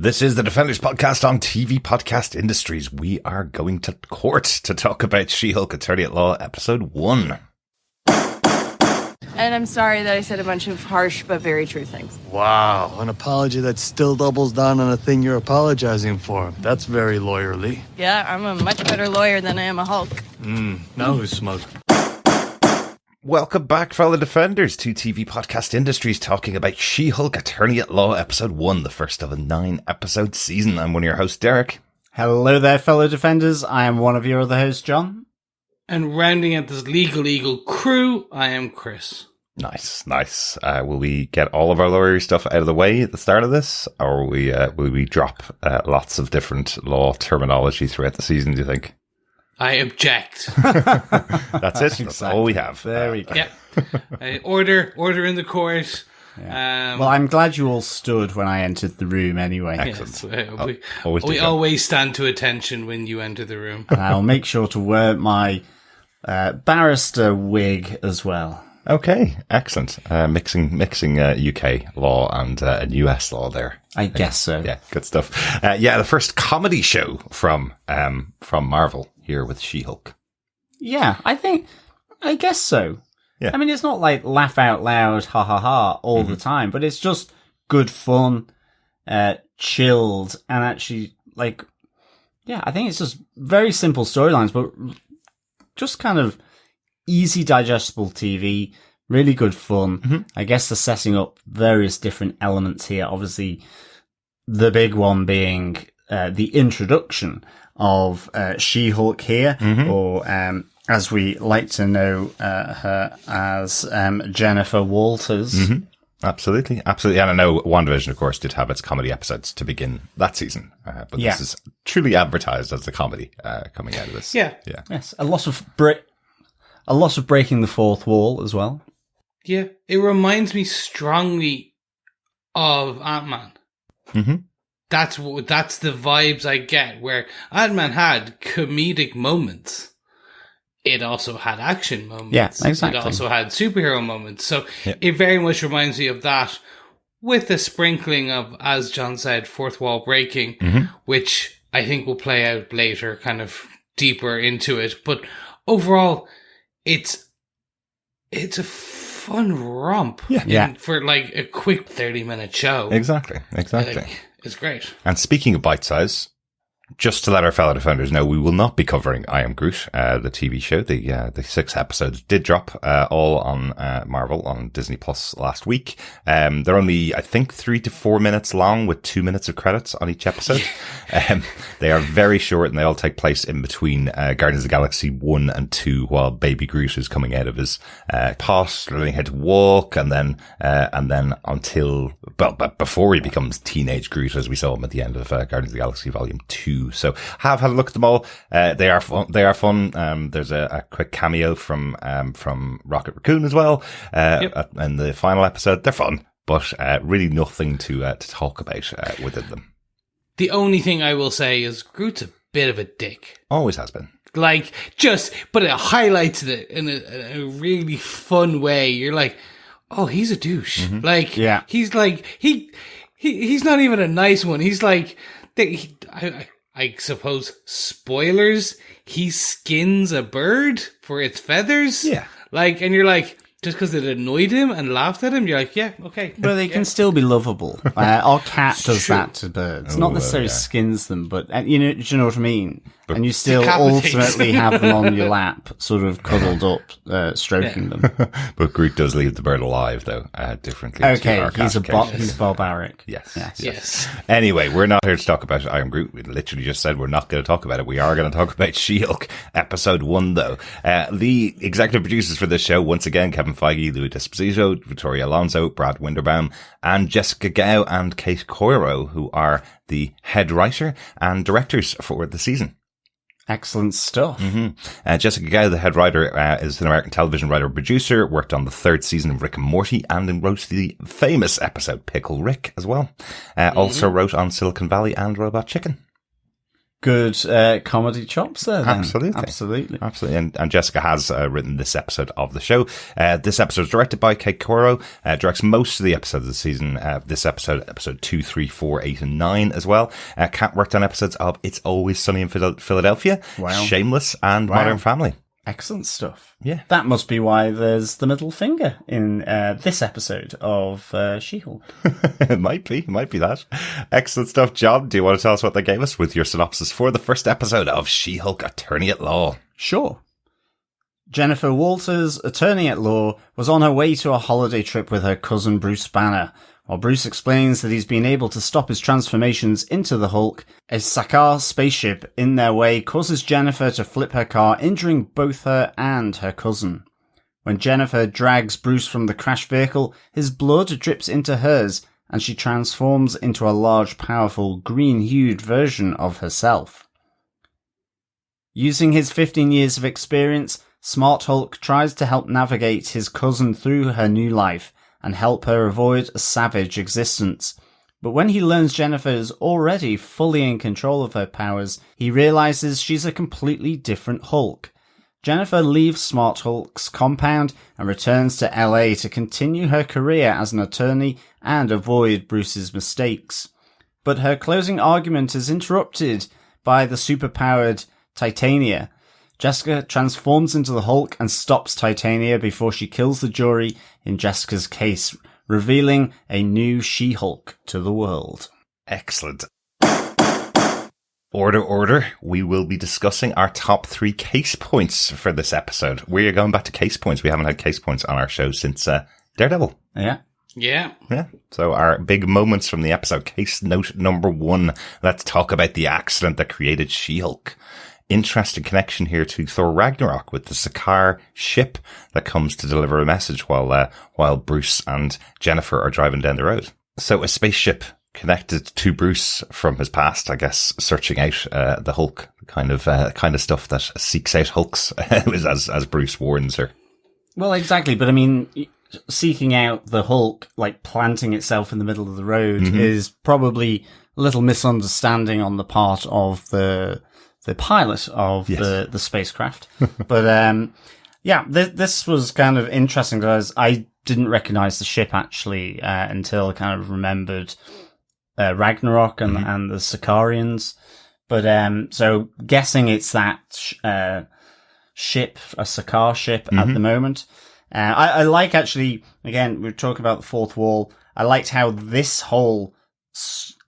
This is the Defenders podcast on TV Podcast Industries. We are going to court to talk about She-Hulk Attorney at Law episode 1. And I'm sorry that I said a bunch of harsh but very true things. Wow, an apology that still doubles down on a thing you're apologizing for. That's very lawyerly. Yeah, I'm a much better lawyer than I am a Hulk. Now who's smoking? Welcome back, fellow Defenders, to TV Podcast Industries, talking about She-Hulk Attorney at Law episode 1, the first of a 9-episode season. I'm one of your hosts, Derek. Hello there, fellow Defenders. I am one of your other hosts, John. And rounding out this legal crew, I am Chris. Nice. Will we get all of our lawyer stuff out of the way at the start of this, or will we drop lots of different law terminology throughout the season, do you think? I object. That's it. That's all we have. There we go. Yeah. Order in the court. Yeah. Well, I'm glad you all stood when I entered the room anyway. Excellent. Yes, we always stand to attention when you enter the room. And I'll make sure to wear my barrister wig as well. Okay, excellent. Mixing UK law and US law there. I guess so. Yeah, good stuff. The first comedy show from Marvel here with She-Hulk. Yeah, I guess so. Yeah. I mean, it's not like laugh out loud, ha ha ha, all the time, but it's just good fun, chilled, and actually, I think it's just very simple storylines, but just kind of easy, digestible TV, really good fun. Mm-hmm. I guess they're setting up various different elements here. Obviously, the big one being the introduction of She-Hulk here, or as we like to know her as Jennifer Walters. Mm-hmm. Absolutely. And I know WandaVision, of course, did have its comedy episodes to begin that season, but this is truly advertised as the comedy coming out of this. Yeah. Yes, a lot of breaking the fourth wall as well. Yeah, it reminds me strongly of Ant-Man. Mm-hmm. That's the vibes I get, where Ant-Man had comedic moments. It also had action moments. Yeah, exactly. It also had superhero moments. So it very much reminds me of that, with a sprinkling of, as John said, fourth wall breaking, which I think will play out later, kind of deeper into it. But overall, it's a fun romp for like a quick 30-minute show. Exactly. It's great. And speaking of bite size, just to let our fellow Defenders know, we will not be covering I Am Groot, the TV show. The 6 episodes did drop, all on, Marvel on Disney Plus last week. They're only, I think, 3 to 4 minutes long with 2 minutes of credits on each episode. They are very short and they all take place in between, Guardians of the Galaxy 1 and 2 while Baby Groot is coming out of his, pot, learning how to walk and then before he becomes teenage Groot, as we saw him at the end of, Guardians of the Galaxy Volume 2. So have had a look at them all. They are fun. There's a quick cameo from Rocket Raccoon as well. In the final episode, they're fun, but really nothing to talk about within them. The only thing I will say is Groot's a bit of a dick. Always has been. But it highlights it in a really fun way. You're like, oh, he's a douche. Mm-hmm. He's like, he's not even a nice one. He's like, I suppose, spoilers, he skins a bird for its feathers. Yeah. And you're like, just because it annoyed him and laughed at him, you're like, yeah, okay. But they can still be lovable. Our cat does that to birds. Not necessarily skins them, but, do you know what I mean? And you still ultimately have them on your lap, sort of cuddled up, stroking them. But Groot does leave the bird alive, though, differently. Okay, he's barbaric. Yes. Anyway, we're not here to talk about I Am Groot. We literally just said we're not going to talk about it. We are going to talk about She-Hulk episode 1, though. The executive producers for this show, once again, Kevin Feige, Louis D'Esposito, Victoria Alonso, Brad Winderbaum, and Jessica Gao and Kate Coiro, who are the head writer and directors for the season. Excellent stuff. Mm-hmm. Jessica Gao, the head writer, is an American television writer and producer, worked on the 3rd season of Rick and Morty and wrote the famous episode Pickle Rick as well. Also wrote on Silicon Valley and Robot Chicken. good comedy chops there. Then. Absolutely. And Jessica has written this episode of the show. This episode is directed by Coiro, directs most of the episodes of the season. This episode 2, 3, 4, 8, and 9 as well. Kat worked on episodes of It's Always Sunny in Philadelphia, Shameless, and Modern Family. Excellent stuff. Yeah. That must be why there's the middle finger in this episode of She-Hulk. It might be that. Excellent stuff. John, do you want to tell us what they gave us with your synopsis for the first episode of She-Hulk Attorney at Law? Sure. Jennifer Walters, attorney at law, was on her way to a holiday trip with her cousin Bruce Banner. While Bruce explains that he's been able to stop his transformations into the Hulk, a Sakaar spaceship in their way causes Jennifer to flip her car, injuring both her and her cousin. When Jennifer drags Bruce from the crashed vehicle, his blood drips into hers, and she transforms into a large, powerful, green-hued version of herself. Using his 15 years of experience, Smart Hulk tries to help navigate his cousin through her new life, and help her avoid a savage existence. But when he learns Jennifer is already fully in control of her powers, he realizes she's a completely different Hulk. Jennifer leaves Smart Hulk's compound and returns to LA to continue her career as an attorney and avoid Bruce's mistakes. But her closing argument is interrupted by the superpowered Titania. Jessica transforms into the Hulk and stops Titania before she kills the jury in Jessica's case, revealing a new She-Hulk to the world. Excellent. Order. We will be discussing our top 3 case points for this episode. We are going back to case points. We haven't had case points on our show since Daredevil. Yeah. So our big moments from the episode. Case note number 1. Let's talk about the accident that created She-Hulk. Interesting connection here to Thor Ragnarok with the Sakaar ship that comes to deliver a message while Bruce and Jennifer are driving down the road. So a spaceship connected to Bruce from his past, I guess, searching out the Hulk, kind of stuff that seeks out Hulks, as Bruce warns her. Well, exactly, but I mean, seeking out the Hulk, like planting itself in the middle of the road, is probably a little misunderstanding on the part of the pilot of the spacecraft. But, this was kind of interesting because I didn't recognize the ship actually, until I kind of remembered, Ragnarok and the Sakaarians. But, so guessing it's that, ship, a Sakaar ship at the moment. I like actually, again, we're talking about the fourth wall. I liked how this whole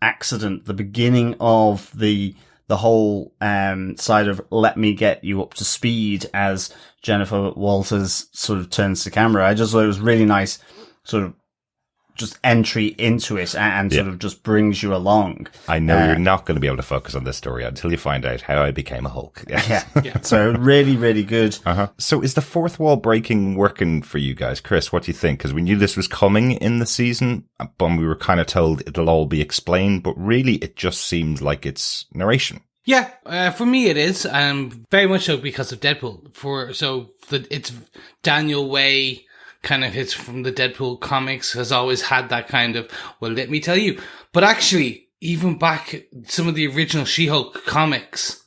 accident, the beginning of the whole side of let me get you up to speed as Jennifer Walters sort of turns to camera. I just thought it was really nice sort of just entry into it and sort of just brings you along. I know you're not going to be able to focus on this story until you find out how I became a Hulk. Yeah. So really, really good. So is the fourth wall breaking working for you guys? Chris, what do you think? Because we knew this was coming in the season, but we were kind of told it'll all be explained, but really it just seems like it's narration. Yeah, for me it is, very much so because of Deadpool. It's Daniel Way, kind of hits from the Deadpool comics, has always had that kind of, well, let me tell you. But actually, even back some of the original She-Hulk comics,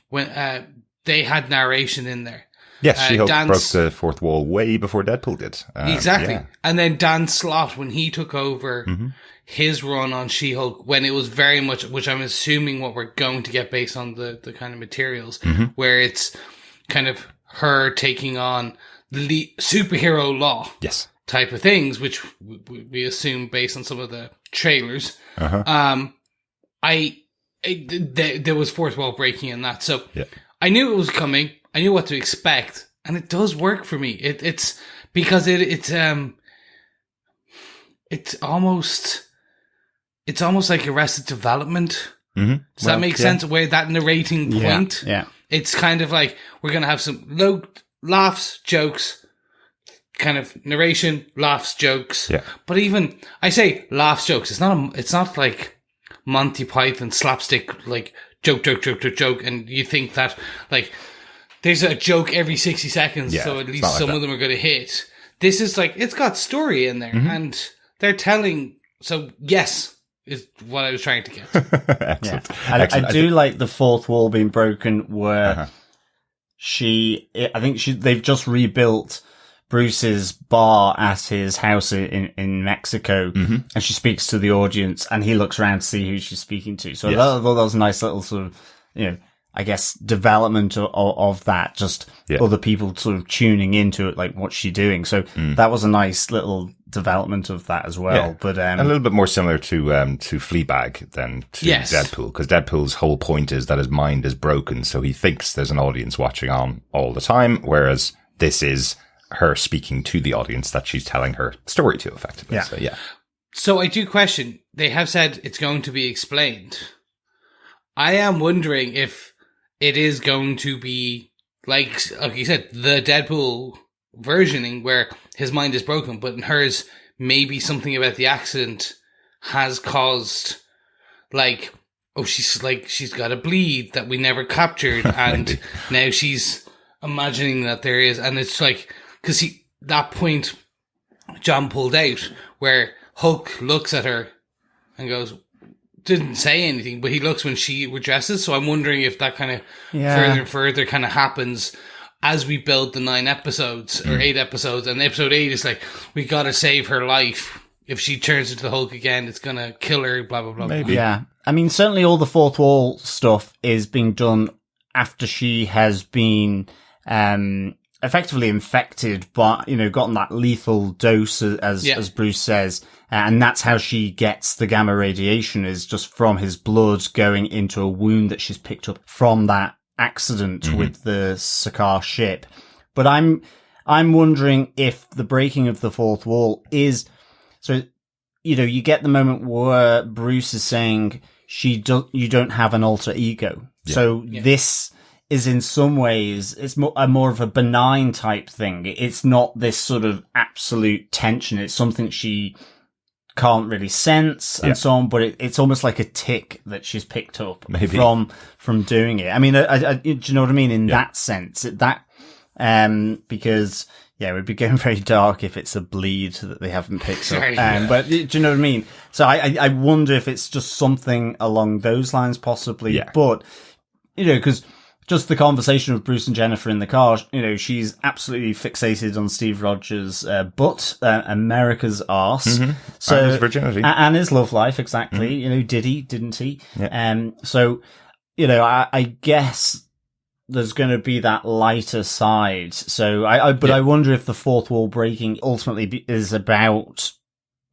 when they had narration in there. Yes, She-Hulk broke the fourth wall way before Deadpool did. Exactly. Yeah. And then Dan Slott, when he took over his run on She-Hulk, when it was very much, which I'm assuming what we're going to get based on the kind of materials, where it's kind of her taking on the superhero law type of things, which we assume based on some of the trailers. There was fourth wall breaking in that. So I knew it was coming. I knew what to expect, and it does work for me. It's because it's almost like Arrested Development. Does that make sense? Where that narrating point, it's kind of like we're gonna have some laughs, jokes, kind of narration, laughs, jokes. Yeah. But even I say laughs, jokes. It's not like Monty Python slapstick like joke, and you think that like. There's a joke every 60 seconds, so at least some of them are going to hit. This is like, it's got story in there, and they're telling, so yes, is what I was trying to get. Excellent. I Excellent. do like the fourth wall being broken where they've just rebuilt Bruce's bar at his house in Mexico, and she speaks to the audience, and he looks around to see who she's speaking to. So that was a nice little sort of, I guess, development of that, just other people sort of tuning into it, like, what's she doing? So that was a nice little development of that as well. Yeah. But a little bit more similar to Fleabag than to Deadpool, because Deadpool's whole point is that his mind is broken, so he thinks there's an audience watching on all the time, whereas this is her speaking to the audience that she's telling her story to, effectively. Yeah. So, yeah. So I do question, they have said it's going to be explained. I am wondering if it is going to be, like you said, the Deadpool versioning where his mind is broken, but in hers, maybe something about the accident has caused, like, she's got a bleed that we never captured, and now she's imagining that there is, and it's like, because that point John pulled out where Hulk looks at her and goes, didn't say anything, but he looks when she redresses. So I'm wondering if that kind of further and further kind of happens as we build the 9 episodes or 8 episodes. And episode 8 is like, we got to save her life. If she turns into the Hulk again, it's going to kill her, blah, blah, blah. Maybe. yeah, I mean, certainly all the fourth wall stuff is being done after she has been, effectively infected, but, gotten that lethal dose, as Bruce says. And that's how she gets the gamma radiation, is just from his blood going into a wound that she's picked up from that accident with the Sakaar ship. But I'm wondering if the breaking of the fourth wall is, so, you get the moment where Bruce is saying you don't have an alter ego. Yeah. So this is in some ways, it's more of a benign type thing. It's not this sort of absolute tension. It's something she can't really sense and so on, but it's almost like a tick that she's picked up from doing it. I mean, do you know what I mean? In that sense, because it would be going very dark if it's a bleed that they haven't picked up. But do you know what I mean? So I wonder if it's just something along those lines, possibly. Yeah. But because just the conversation with Bruce and Jennifer in the car, she's absolutely fixated on Steve Rogers' butt, America's arse. So, and his virginity. And his love life, exactly. Did he, didn't he? Yeah. So, I guess there's going to be that lighter side. So I wonder if the fourth wall breaking ultimately is about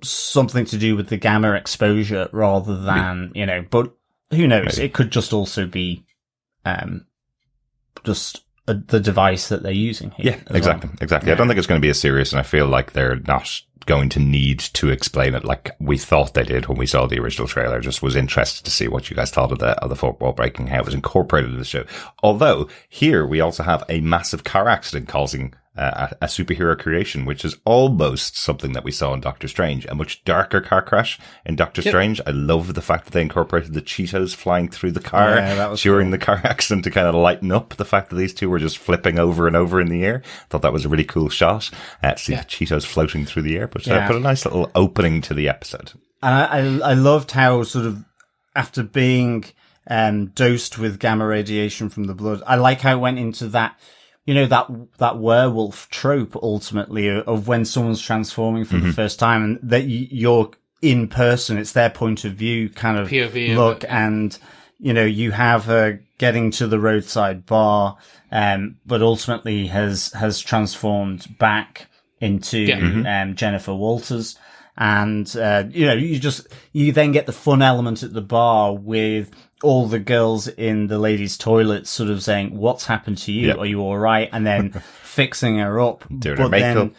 something to do with the gamma exposure rather than, but who knows? Maybe. It could just also be, the device that they're using here. Yeah, exactly. Well. Exactly. I don't think it's going to be as serious, and I feel like they're not going to need to explain it like we thought they did when we saw the original trailer. Just was interested to see what you guys thought of the fourth wall breaking, how it was incorporated in the show. Although here we also have a massive car accident causing a superhero creation, which is almost something that we saw in Doctor Strange, a much darker car crash in Doctor Strange. I love the fact that they incorporated the Cheetos flying through the car during the car accident to kind of lighten up the fact that these two were just flipping over and over in the air. I thought that was a really cool shot to see the Cheetos floating through the air, but put a nice little opening to the episode. And I loved how sort of after being dosed with gamma radiation from the blood, I like how it went into that, that werewolf trope ultimately of when someone's transforming for the first time and that you're in person, it's their point of view kind of POV look. And, you have her getting to the roadside bar, but ultimately has transformed back into, Jennifer Walters. And, you then get the fun element at the bar with all the girls in the ladies' toilets sort of saying, what's happened to you? Yep. Are you all right? And then fixing her up. Doing her makeup.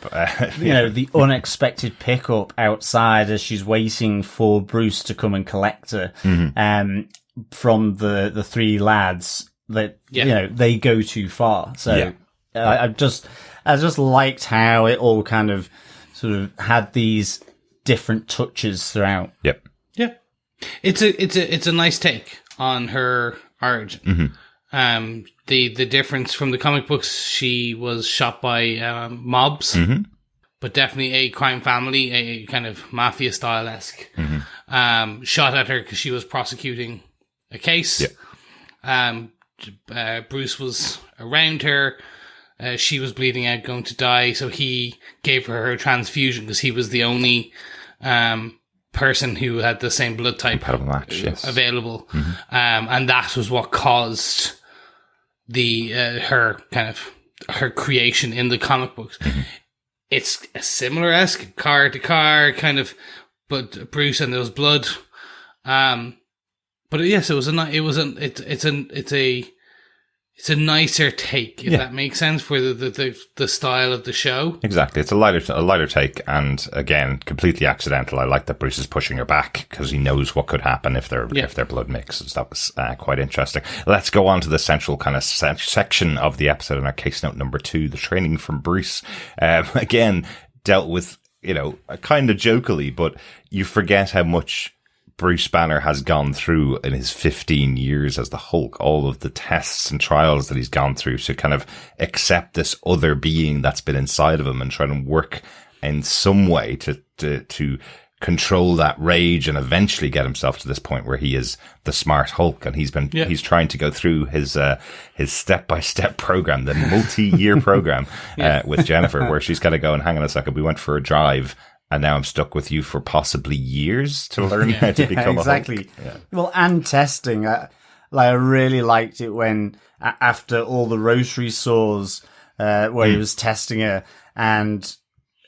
Then, the unexpected pickup outside as she's waiting for Bruce to come and collect her, from the 3 lads that, they go too far. So I just liked how it all kind of sort of had these different touches throughout. Yep. Yeah. It's a nice take on her origin. The difference from the comic books, she was shot by mobs, but definitely a crime family, a kind of mafia style-esque. shot at her because she was prosecuting a case. Bruce was around her. She was bleeding out, going to die, so he gave her a transfusion because he was the only person who had the same blood type available. And that was what caused her creation in the comic books. It's a similar-esque car to car kind of, but Bruce and there was blood. But yes, it's a nicer take, if that makes sense, for the style of the show. Exactly. It's a lighter take, and again, completely accidental. I like that Bruce is pushing her back because he knows what could happen if their blood mixes. That was quite interesting. Let's go on to the central kind of section of the episode in our case note number 2, the training from Bruce. Again, dealt with, kind of jokily, but you forget how much Bruce Banner has gone through in his 15 years as the Hulk, all of the tests and trials that he's gone through to kind of accept this other being that's been inside of him and try to work in some way to control that rage and eventually get himself to this point where he is the smart Hulk. And he's trying to go through his step-by-step program, the multi-year program, with Jennifer, where she's got to go and hang on a second. We went for a drive, and now I'm stuck with you for possibly years to learn how to become a Hulk. Yeah. Well, and testing. I really liked it when, after all the rotary saws, where he was testing her, and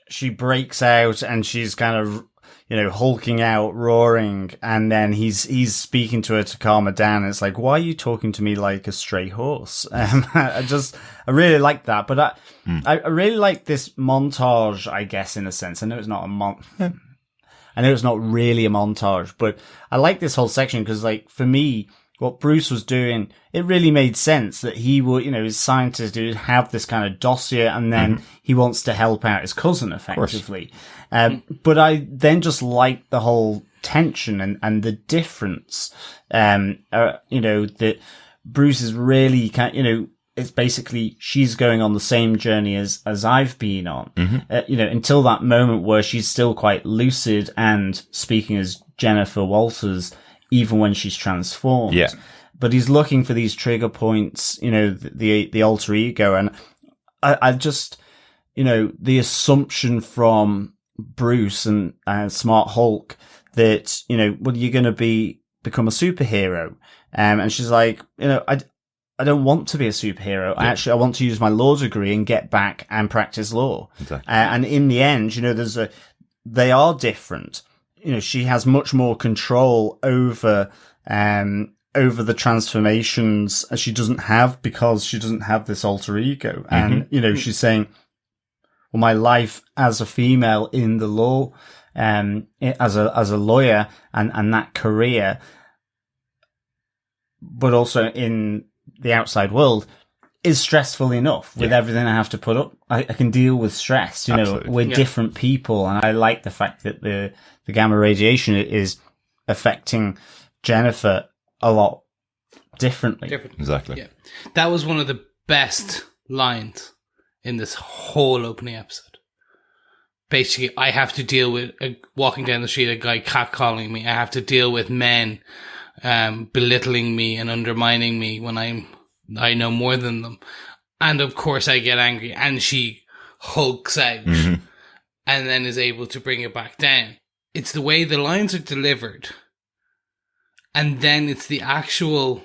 she breaks out and she's kind of, hulking out, roaring, and then he's speaking to her to calm her down. And it's like, why are you talking to me like a stray horse? I really like that, but I really like this montage, I guess, in a sense. I know it's not I know it's not really a montage, but I like this whole section because, for me, what Bruce was doing, it really made sense that he would, his scientist would have this kind of dossier, and then he wants to help out his cousin effectively. But I then just like the whole tension and the difference, that Bruce is really it's basically she's going on the same journey as I've been on, until that moment where she's still quite lucid and speaking as Jennifer Walters, even when she's transformed. Yeah. But he's looking for these trigger points, the alter ego. And I just, the assumption from Bruce and Smart Hulk that, you're going to become a superhero. And she's like, I don't want to be a superhero. Yeah. I want to use my law degree and get back and practice law. Exactly. And in the end, they are different. She has much more control over the transformations as she doesn't have, because she doesn't have this alter ego. And, she's saying, well, my life as a female in the law, as a lawyer and that career, but also in the outside world, is stressful enough with everything I have to put up. I can deal with stress. We're different people, and I like the fact that the gamma radiation is affecting Jennifer a lot differently. Exactly. Yeah. That was one of the best lines in this whole opening episode. Basically, I have to deal with walking down the street, a guy catcalling me. I have to deal with men belittling me and undermining me when I know more than them. And of course I get angry, and she hulks out and then is able to bring it back down. It's the way the lines are delivered. And then it's the actual,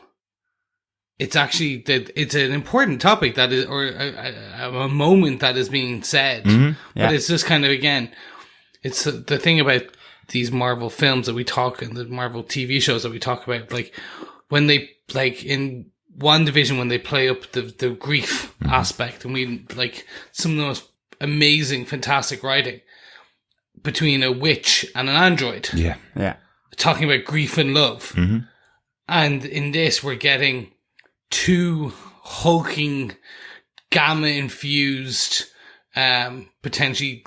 it's an important topic that is, or a moment that is being said. But it's just kind of, again, it's the thing about these Marvel films that we talk, and the Marvel TV shows that we talk about, when they, in WandaVision, when they play up the grief aspect, and we, some of the most amazing, fantastic writing between a witch and an android. Yeah. Talking about grief and love. And in this, we're getting two hulking, gamma-infused, potentially,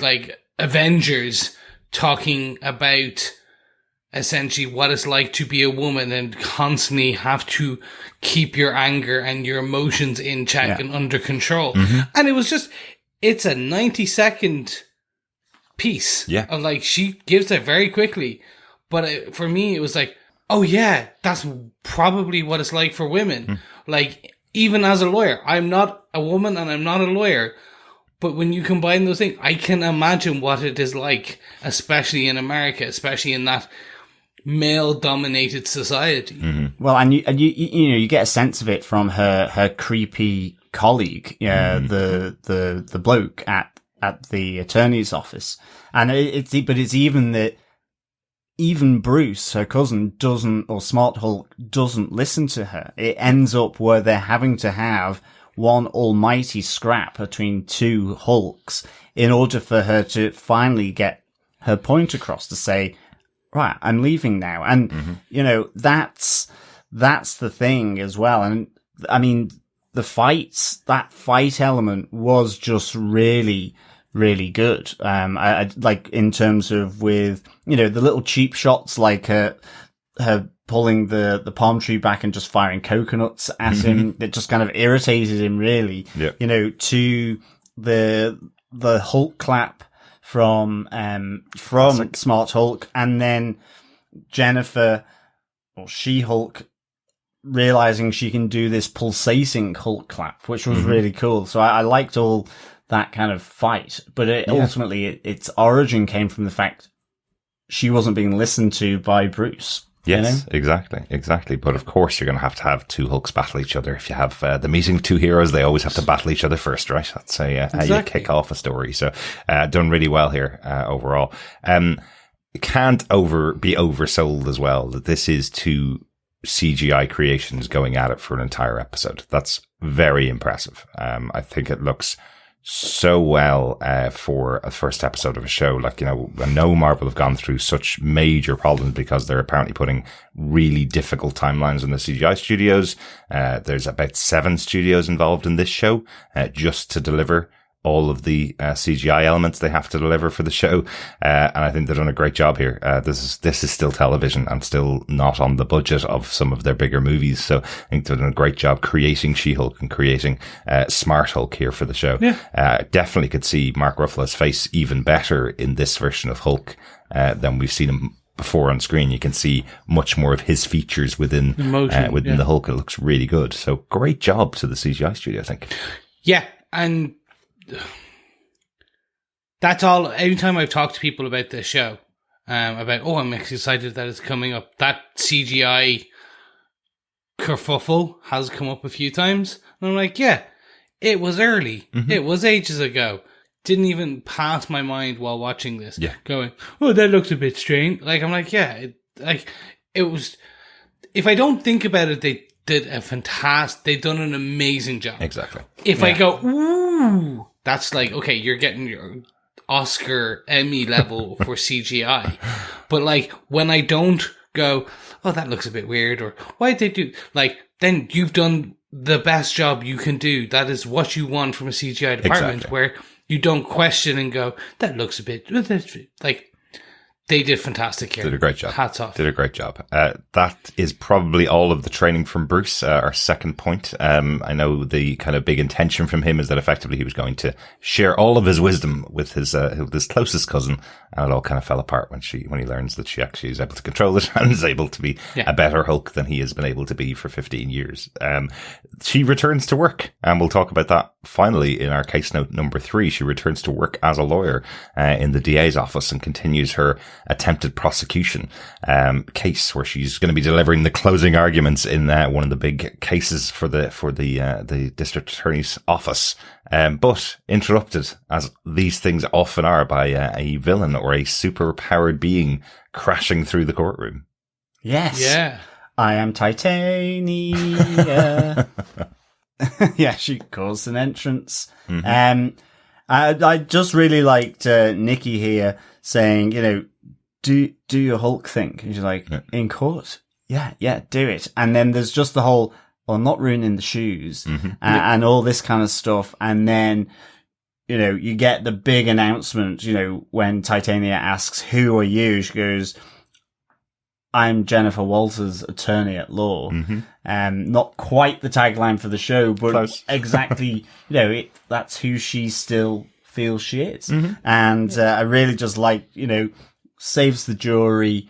Avengers talking about essentially what it's like to be a woman and constantly have to keep your anger and your emotions in check and under control. And it was it's a 90-second piece of she gives it very quickly, But for me, it was like, oh yeah, that's probably what it's like for women. Like, even as a lawyer, I'm not a woman and I'm not a lawyer. But when you combine those things, I can imagine what it is like, especially in America, especially in that male-dominated society. Well, and you get a sense of it from her creepy colleague, the bloke at the attorney's office, and it's even that even Bruce, her cousin, or Smart Hulk doesn't listen to her. It ends up where they're having to have one almighty scrap between two Hulks in order for her to finally get her point across to say, right, I'm leaving now. And, that's the thing as well. And I mean, that fight element was just really, really good. I like in terms of with, the little cheap shots, like her pulling the palm tree back and just firing coconuts at him. It just kind of irritated him, really. Yep. To the Hulk clap from Smart Hulk, and then Jennifer, or She-Hulk, realizing she can do this pulsating Hulk clap, which was really cool. So I liked all that kind of fight, but ultimately its origin came from the fact she wasn't being listened to by Bruce. Yes, exactly. But of course, you're going to have two Hulks battle each other. If you have the meeting of two heroes, they always have to battle each other first, right? That's how you kick off a story. So, done really well here overall. It can't be oversold as well that this is two CGI creations going at it for an entire episode. That's very impressive. I think it looks so well for a first episode of a show. Like, I know Marvel have gone through such major problems because they're apparently putting really difficult timelines in the CGI studios. There's about 7 studios involved in this show just to deliver all of the CGI elements they have to deliver for the show. And I think they've done a great job here. This is still television and still not on the budget of some of their bigger movies. So I think they've done a great job creating She-Hulk and creating Smart Hulk here for the show. Yeah. Definitely could see Mark Ruffalo's face even better in this version of Hulk than we've seen him before on screen. You can see much more of his features within the Hulk. It looks really good. So great job to the CGI studio, I think. Yeah, and that's all. Anytime I've talked to people about this show, I'm excited that it's coming up, that CGI kerfuffle has come up a few times. And I'm like, yeah, it was early. It was ages ago. Didn't even pass my mind while watching this. Yeah. Going, oh, that looks a bit strange. Like, I'm like, yeah, it was, if I don't think about it, they did they've done an amazing job. Exactly. If I go, ooh, that's like, okay, you're getting your Oscar, Emmy level for CGI. But like, when I don't go, oh, that looks a bit weird, or why'd they do, like, then you've done the best job you can do. That is what you want from a CGI department, where you don't question and go, that looks a bit, like, they did fantastic here. Did a great job. Hats off. Did a great job. That is probably all of the training from Bruce. Our second point. I know the kind of big intention from him is that effectively he was going to share all of his wisdom with his closest cousin, and it all kind of fell apart when he learns that she actually is able to control it and is able to be a better Hulk than he has been able to be for 15 years. She returns to work, and we'll talk about that finally in our case note number 3. She returns to work as a lawyer in the DA's office and continues her attempted prosecution case, where she's going to be delivering the closing arguments in one of the big cases for the district attorney's office, but interrupted, as these things often are, by a villain or a super powered being crashing through the courtroom. Yes. Yeah. I am Titania. Yeah, she caused an entrance. I just really liked Nikki here saying, do your Hulk thing. And she's like, in court? Yeah, do it. And then there's just the whole, well, I'm not ruining the shoes and all this kind of stuff. And then, you get the big announcement, when Titania asks, who are you? She goes, I'm Jennifer Walters, attorney at law. Not quite the tagline for the show, but close. Exactly, that's who she still feels she is. And I really just like, saves the jury,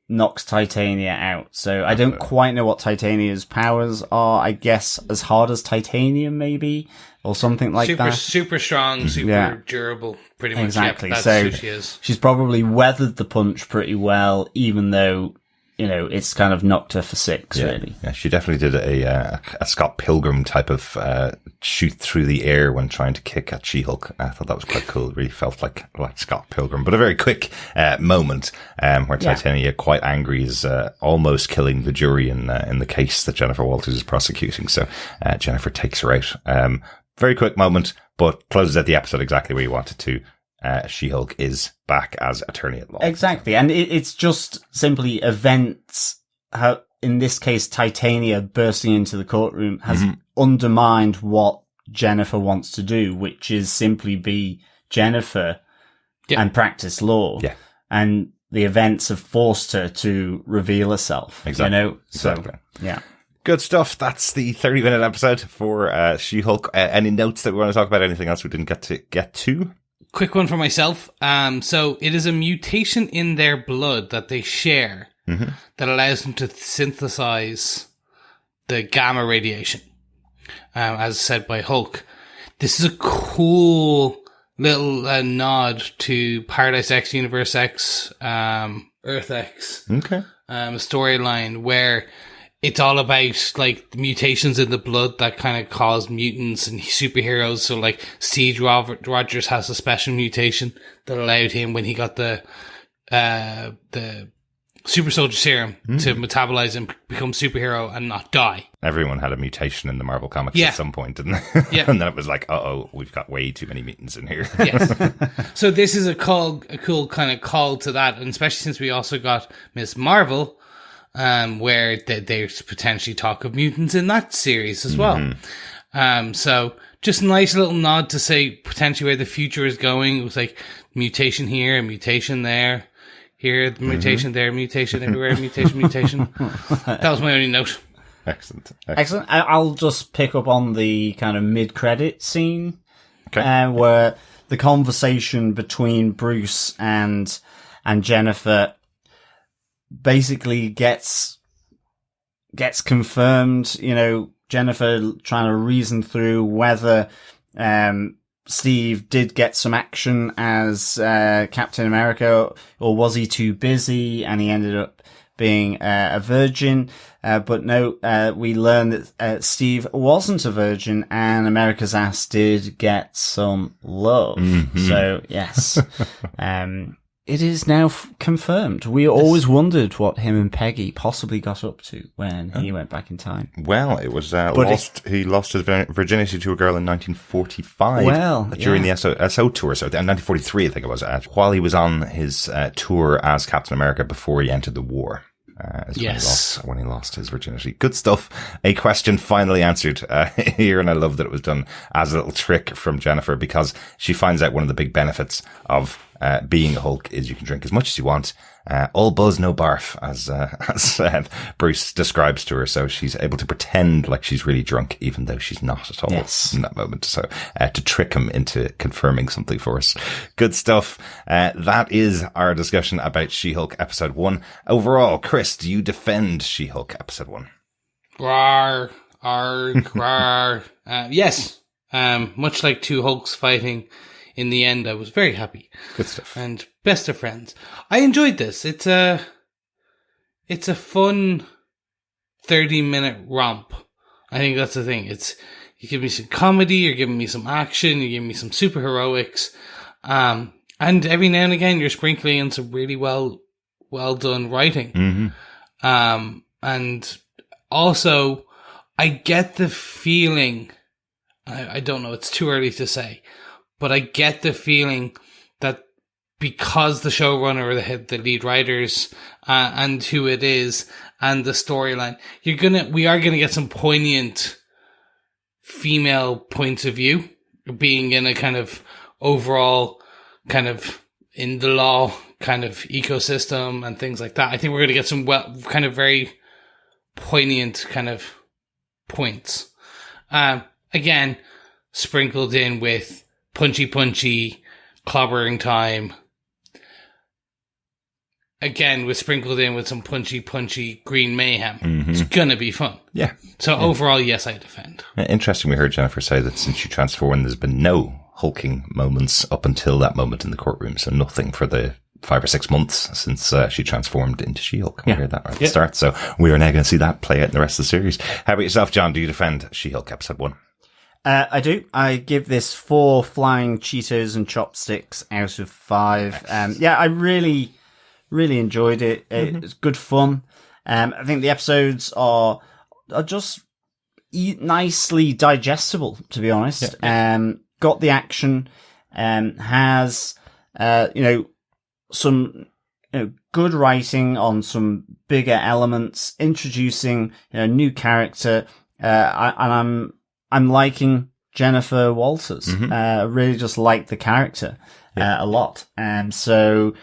knocks Titania out. So I don't quite know what Titania's powers are. I guess as hard as titanium, maybe, or something like that. Super strong, super durable, pretty much. Exactly. Yep, that's so who she is. She's probably weathered the punch pretty well, even though, you know, it's kind of knocked her for six, really. Yeah, she definitely did a Scott Pilgrim type of shoot through the air when trying to kick at She-Hulk. I thought that was quite cool. It really felt like Scott Pilgrim, but a very quick moment where Titania, quite angry, is almost killing the jury in the case that Jennifer Walters is prosecuting. So Jennifer takes her out. Very quick moment, but closes out the episode exactly where you wanted to. She-Hulk is back as attorney at law. Exactly. And it's just simply events, how, in this case, Titania bursting into the courtroom has undermined what Jennifer wants to do, which is simply be Jennifer and practice law. Yeah. And the events have forced her to reveal herself. Exactly. You know? Exactly. So, yeah. Good stuff. That's the 30-minute episode for She-Hulk. Any notes that we want to talk about? Anything else we didn't get to? Quick one for myself. So it is a mutation in their blood that they share that allows them to synthesize the gamma radiation, as said by Hulk. This is a cool little nod to Paradise X, Universe X, Earth X. Okay. Storyline where it's all about like the mutations in the blood that kind of cause mutants and superheroes. So like Steve Rogers has a special mutation that allowed him, when he got the super soldier serum, to metabolize and become superhero and not die. Everyone had a mutation in the Marvel comics at some point, didn't they? And then it was like, we've got way too many mutants in here. Yes. So this is a cool kind of call to that, and especially since we also got Ms. Marvel, where there's potentially talk of mutants in that series as well. So just a nice little nod to say potentially where the future is going. It was like mutation here, mutation there, here, mutation there, mutation everywhere, mutation. That was my only note. Excellent. I'll just pick up on the kind of mid-credit scene, where the conversation between Bruce and Jennifer basically gets confirmed. You know, Jennifer trying to reason through whether Steve did get some action as Captain America, or was he too busy and he ended up being a virgin. But no, we learned that Steve wasn't a virgin, and America's ass did get some love. So yes, it is now confirmed. We always wondered what him and Peggy possibly got up to when he went back in time. Well, it was he lost his virginity to a girl in 1945 during the SO tour. So 1943, I think it was, while he was on his tour as Captain America before he entered the war. When he lost his virginity. Good stuff. A question finally answered here, and I love that it was done as a little trick from Jennifer, because she finds out one of the big benefits of being a Hulk is you can drink as much as you want. All buzz, no barf, as Bruce describes to her. So she's able to pretend like she's really drunk, even though she's not at all in that moment. So to trick him into confirming something for us. Good stuff. That is our discussion about She-Hulk episode 1. Overall, Chris, do you defend She-Hulk episode 1? Rawr, arg, rawr. Yes. Much like two Hulks fighting, in the end, I was very happy. Good stuff. And best of friends. I enjoyed this. It's a fun 30-minute romp. I think that's the thing. You give me some comedy, you're giving me some action, you're giving me some super heroics. And every now and again, you're sprinkling in some really well done writing. And also, I get the feeling, I don't know, it's too early to say, but I get the feeling that because the showrunner or the lead writers and who it is and the storyline, we are gonna get some poignant female points of view, being in a kind of overall kind of in the law kind of ecosystem and things like that. I think we're gonna get some kind of very poignant kind of points. Again, sprinkled in with punchy, clobbering time. again, was sprinkled in with some punchy green mayhem. It's gonna be fun. Yeah. So overall, yes, I defend. Interesting. We heard Jennifer say that since she transformed, there's been no hulking moments up until that moment in the courtroom. So nothing for the 5 or 6 months since she transformed into She-Hulk. We heard that right at the start. So we are now going to see that play out in the rest of the series. How about yourself, John? Do you defend She-Hulk episode 1? I do. I give this 4 flying Cheetos and chopsticks out of 5. I really enjoyed it. It's good fun. I think the episodes are just nicely digestible, to be honest. Got the action, has, some, good writing on some bigger elements, introducing, new character, and I'm liking Jennifer Walters. I really just like the character, a lot. 4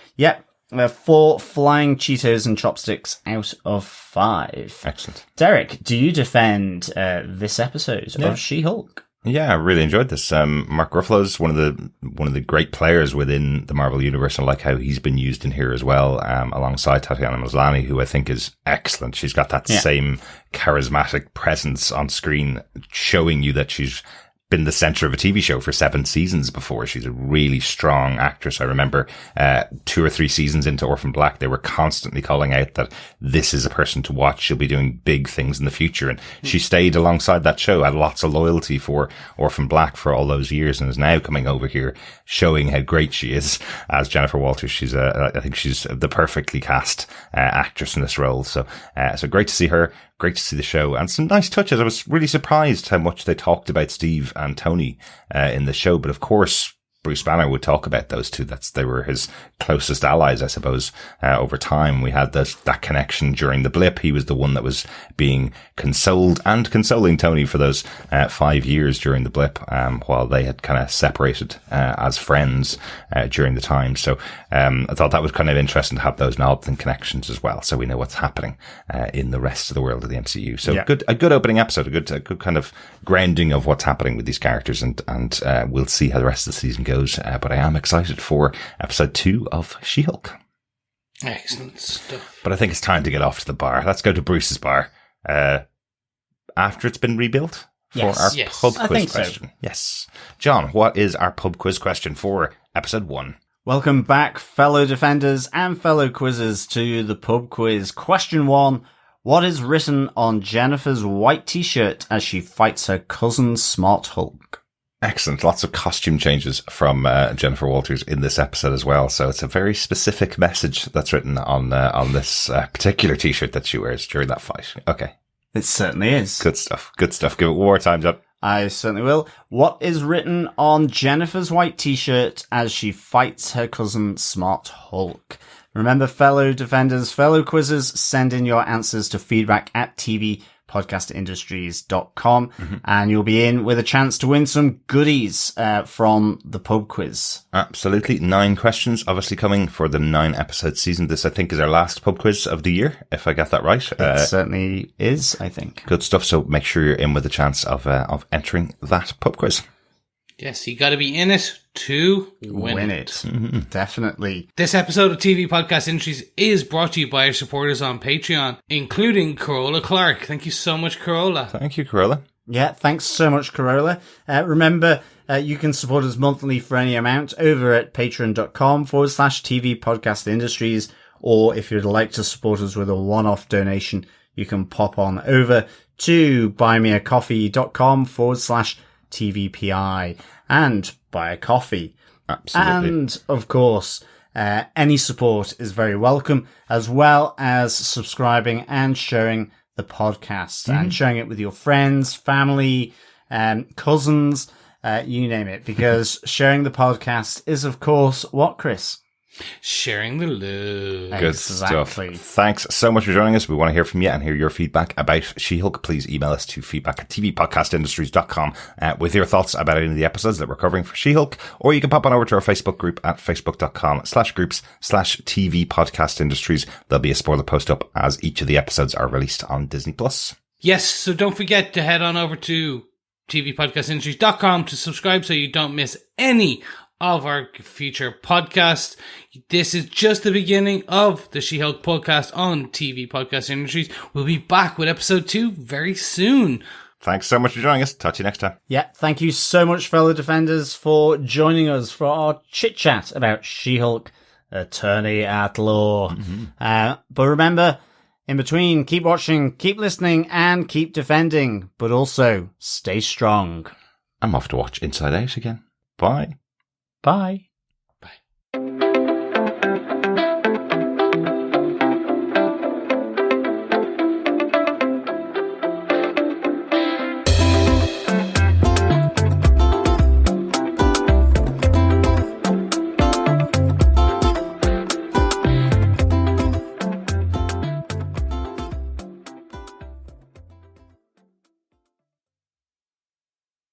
flying Cheetos and chopsticks out of 5. Excellent. Derek, do you defend this episode of She-Hulk? Yeah, I really enjoyed this. Mark Ruffalo's one of the great players within the Marvel Universe. I like how he's been used in here as well, alongside Tatiana Maslany, who I think is excellent. She's got that same charismatic presence on screen, showing you that she's been the center of a TV show for 7 seasons before. She's a really strong actress. I remember 2 or 3 seasons into Orphan Black, they were constantly calling out that this is a person to watch. She'll be doing big things in the future. And she stayed alongside that show, had lots of loyalty for Orphan Black for all those years, and is now coming over here showing how great she is as Jennifer Walters. She's I think she's the perfectly cast actress in this role. So great to see her. Great to see the show, and some nice touches. I was really surprised how much they talked about Steve and Tony in the show, but of course Bruce Banner would talk about those two. They were his closest allies, I suppose. Over time, we had that connection during the blip. He was the one that was being consoled and consoling Tony for those 5 years during the blip, while they had kind of separated as friends during the time. So I thought that was kind of interesting to have those nods and connections as well, so we know what's happening in the rest of the world of the MCU. So a good opening episode, a good kind of grounding of what's happening with these characters, and we'll see how the rest of the season goes. But I am excited for episode 2 of She-Hulk. Excellent stuff. But I think it's time to get off to the bar. Let's go to Bruce's bar after it's been rebuilt for our pub quiz question. So. Yes. John, what is our pub quiz question for episode 1? Welcome back, fellow defenders and fellow quizzers, to the pub quiz. Question 1. What is written on Jennifer's white t-shirt as she fights her cousin Smart Hulk? Excellent. Lots of costume changes from Jennifer Walters in this episode as well. So it's a very specific message that's written on this particular t-shirt that she wears during that fight. Okay. It certainly is. Good stuff. Good stuff. Give it one more time, John. I certainly will. What is written on Jennifer's white t-shirt as she fights her cousin Smart Hulk? Remember, fellow defenders, fellow quizzers, send in your answers to feedback@tvpodcastindustries.com, and you'll be in with a chance to win some goodies from the pub quiz. Absolutely. 9 questions, obviously coming for the 9-episode season. This, I think, is our last pub quiz of the year, if I got that right. It certainly is, I think. Good stuff. So make sure you're in with a chance of entering that pub quiz. Yes, you got to be in it to win it. Mm-hmm. Definitely. This episode of TV Podcast Industries is brought to you by our supporters on Patreon, including Corolla Clark. Thank you so much, Corolla. Thank you, Corolla. Yeah, thanks so much, Corolla. Remember, you can support us monthly for any amount over at patreon.com/TV Podcast Industries, or if you'd like to support us with a one-off donation, you can pop on over to buymeacoffee.com/TVPI and buy a coffee. Absolutely. And of course, any support is very welcome, as well as subscribing and sharing the podcast and sharing it with your friends, family, cousins, you name it, because sharing the podcast is, of course, what, Chris? Sharing the love. Good stuff. Thanks so much for joining us. We want to hear from you and hear your feedback about She-Hulk. Please email us to feedback@tvpodcastindustries.com with your thoughts about any of the episodes that we're covering for She-Hulk, or you can pop on over to our Facebook group at facebook.com/groups/TV Podcast Industries. There'll be a spoiler post up as each of the episodes are released on Disney+. Yes, so don't forget to head on over to tvpodcastindustries.com to subscribe so you don't miss any of our future podcast. This is just the beginning of the She-Hulk podcast on TV Podcast Industries. We'll be back with episode 2 very soon. Thanks so much for joining us. Talk to you next time. Yeah, thank you so much, fellow defenders, for joining us for our chit-chat about She-Hulk, Attorney at Law. But remember, in between, keep watching, keep listening, and keep defending, but also stay strong. I'm off to watch Inside Out again. Bye. Bye.